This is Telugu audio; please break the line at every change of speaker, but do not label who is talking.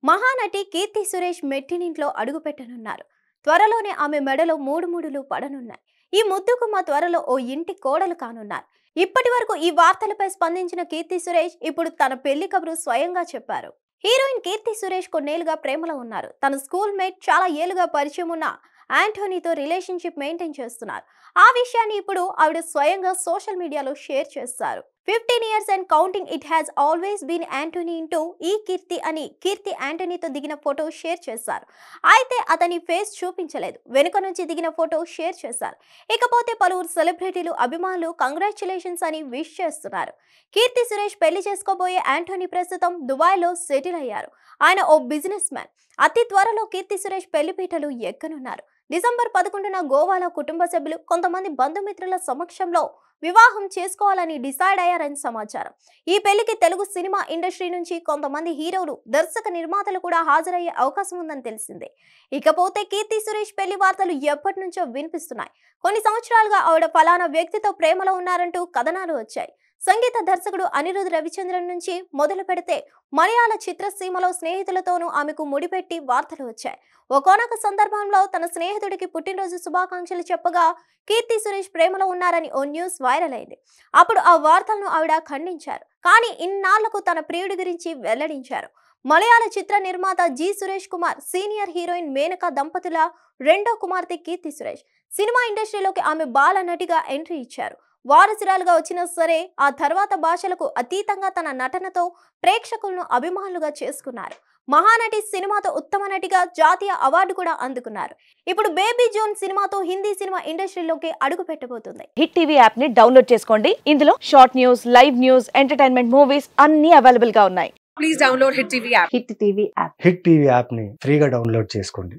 మహానటి కీర్తి సురేష్ మెట్టినింట్లో అడుగుపెట్టనున్నారు. త్వరలోనే ఆమె మెడలో మూడు ముడులు పడనున్నాయి. ఈ ముద్దుగుమ్మ త్వరలో ఓ ఇంటి కోడలు కానున్నారు. ఇప్పటి వరకు ఈ వార్తలపై స్పందించిన కీర్తి సురేష్ ఇప్పుడు తన పెళ్లి కబురు స్వయంగా చెప్పారు. హీరోయిన్ కీర్తి సురేష్ కొన్నేళ్లుగా ప్రేమలో ఉన్నారు. తన స్కూల్ మేట్ చాలా ఏళ్లుగా పరిచయం ఉన్న యాంటోనీతో రిలేషన్షిప్ మెయింటైన్ చేస్తున్నారు. ఆ విషయాన్ని ఇప్పుడు ఆవిడ స్వయంగా సోషల్ మీడియాలో షేర్ చేస్తారు. 15 years and counting, it has always been Anthony into ఈ కీర్తి అని కీర్తి యాంటనీతో దిగిన ఫోటో షేర్ చేశారు. అయితే అతని ఫేస్ చూపించలేదు. వెనుక నుంచి దిగిన ఫోటో షేర్ చేశారు. ఇకపోతే పలువురు సెలబ్రిటీలు అభిమానులు కంగ్రాచులేషన్స్ అని విష్ చేస్తున్నారు. కీర్తి సురేష్ పెళ్లి చేసుకోబోయే యాంటోనీ ప్రస్తుతం దుబాయ్లో సెటిల్ అయ్యారు. ఆయన ఓ బిజినెస్ మ్యాన్. అతి త్వరలో కీర్తి సురేష్ పెళ్లిపీటలు ఎక్కనున్నారు. డిసెంబర్ 11న గోవాలో కుటుంబ సభ్యులు కొంతమంది బంధుమిత్రుల సమక్షంలో వివాహం చేసుకోవాలని డిసైడ్ అయ్యారని సమాచారం. ఈ పెళ్లికి తెలుగు సినిమా ఇండస్ట్రీ నుంచి కొంతమంది హీరోలు, దర్శక నిర్మాతలు కూడా హాజరయ్యే అవకాశం ఉందని తెలిసిందే. ఇకపోతే కీర్తి సురేష్ పెళ్లి వార్తలు ఎప్పటి నుంచో వినిపిస్తున్నాయి. కొన్ని సంవత్సరాలుగా ఆవిడ ఫలానా వ్యక్తితో ప్రేమలో ఉన్నారంటూ కథనాలు వచ్చాయి. సంగీత దర్శకుడు అనిరుద్ రవిచంద్రన్ నుంచి మొదలు పెడితే మలయాళ చిత్రసీమలో స్నేహితులతోనూ ఆమెకు ముడిపెట్టి వార్తలు వచ్చాయి. ఒకానొక సందర్భంలో తన స్నేహితుడికి పుట్టినరోజు శుభాకాంక్షలు చెప్పగా కీర్తి సురేష్ ప్రేమలో ఉన్నారని ఓ న్యూస్ వైరల్ అయింది. అప్పుడు ఆ వార్తలను ఆవిడ ఖండించారు. కానీ ఇన్నాళ్లకు తన ప్రియుడి గురించి వెల్లడించారు. మలయాళ చిత్ర నిర్మాత G Suresh Kumar, senior heroine Menaka దంపతుల రెండో కుమార్తె కీర్తి సురేష్. సినిమా ఇండస్ట్రీలోకి ఆమె బాల నటిగా ఎంట్రీ ఇచ్చారు. వారసురాలుగా వచ్చినా సరే ఆ తర్వాత భాషలకు అతీతంగా తన నటనతో ప్రేక్షకులను అభిమానులుగా చేసుకున్నారు. మహానటి సినిమాతో ఉత్తమ నటిగా జాతీయ అవార్డు కూడా అందుకున్నారు. ఇప్పుడు బేబీ జోన్ సినిమాతో హిందీ సినిమా ఇండస్ట్రీలోకి అడుగు పెట్టబోతుంది.
హిట్ టీవీ యాప్ ని డౌన్లోడ్ చేసుకోండి. ఇందులో short news, live news, entertainment movies అన్ని అవైలబుల్ గా ఉన్నాయి.
Please download Hit TV app.
Hit TV app.
Hit TV యాప్ని ఫ్రీగా డౌన్లోడ్ చేసుకోండి.